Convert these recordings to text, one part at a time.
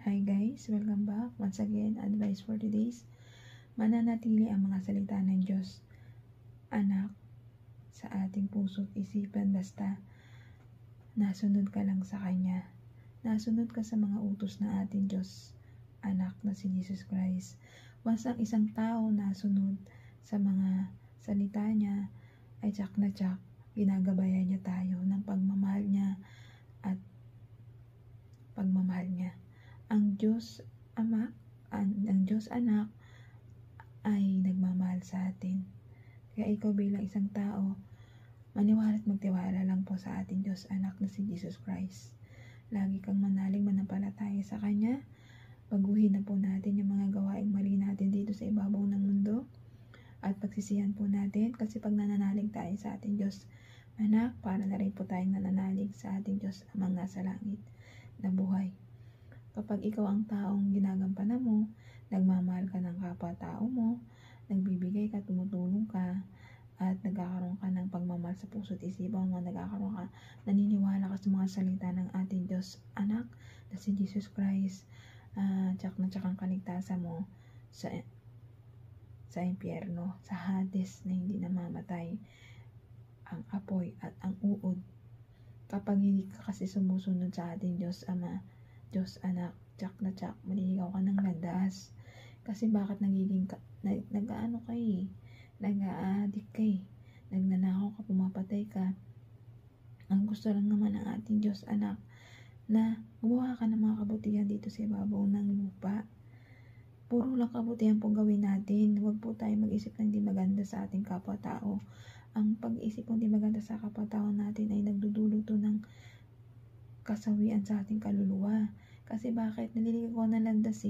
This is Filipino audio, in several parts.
Hi guys, welcome back. Once again, advice for today's. Mananatili ang mga salita ng Diyos, anak, sa ating puso't isipan basta nasunod ka lang sa Kanya. Nasunod ka sa mga utos ng ating Diyos, anak na si Jesus Christ. Once ang isang tao nasunod sa mga salita niya, ay tsak na tsak, ginagabayan niya tayo ng pagmamahal niya at pagmamahal niya. Ang Diyos Ama, ang Diyos Anak ay nagmamahal sa atin. Kaya ikaw bilang isang tao, maniwala at magtiwala lang po sa ating Diyos Anak na si Jesus Christ. Lagi kang manalig manampalataya sa Kanya. Baguhin na po natin yung mga gawaing mali natin dito sa ibabaw ng mundo. At pagsisihan po natin kasi pag nananalig tayo sa ating Diyos Anak, para na rin po tayong nananalig sa ating Diyos Amang nasa langit na buhay. Kapag ikaw ang taong ginagampanan mo, nagmamahal ka ng kapwa-tao mo, nagbibigay ka, tumutulong ka, at nagkakaroon ka ng pagmamahal sa puso't isipan mo, naniniwala ka sa mga salita ng ating Diyos Anak na si Jesus Christ, tsak na tsak ang kaligtasan mo sa impyerno, sa Hades na hindi namamatay, ang apoy at ang uod. Kapag hindi ka kasi sumusunod sa ating Diyos Ama, Diyos Anak, tsak na tsak, maliligaw ka ng landas. Kasi bakit nag-aano ka nag-a-addict ka nagnanakaw ka, pumapatay ka. Ang gusto lang naman ng ating Diyos Anak na gumawa ka ng mga kabutihan dito sa ibabaw ng lupa. Puro lang kabutihan po gawin natin. Huwag po tayo mag-isip ng di maganda sa ating kapwa-tao. Ang pag-isip ng di maganda sa kapwa-tao natin ay nagdudulot ng kasawian sa ating kaluluwa. Kasi bakit? Naliligaw ng landas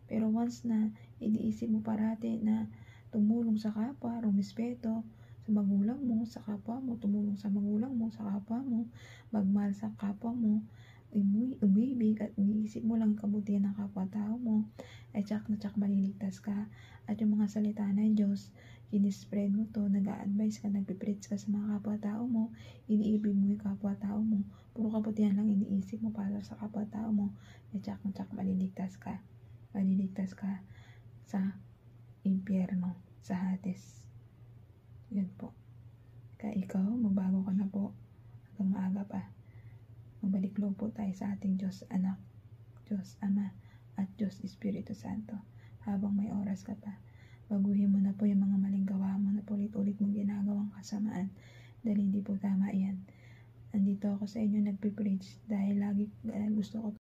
Pero once na iniisip mo parati na tumulong sa kapwa, rumispeto sa magulang mo, sa kapwa mo, tumulong sa magulang mo, sa kapwa mo, magmahal sa kapwa mo, umibig at iniisip mo lang kabutihan ng kapwa-tao mo, ay tsak na tsak maliligtas ka. At yung mga salita ng Diyos, kinispread mo to, nag-a-advise ka, nagpipreach ka sa mga kapwa-tao mo, iniibig mo yung kapwa-tao mo, puro kabutihan lang iniisip mo para sa kapwa-tao mo, ay tsak na tsak maliligtas ka. Maliligtas ka sa impyerno, sa Hades. Yan po. Kaya ikaw, magbago ka na po hanggang maaga pa. Magbalik loob po tayo sa ating Diyos Anak, Diyos Ama, at Diyos Espiritu Santo. Habang may oras ka pa, baguhin mo na po yung mga maling gawa mo na ulit-ulit mong ginagawang kasamaan. Dahil hindi po tama yan. Nandito ako sa inyo nagpipreach dahil lagi gusto ko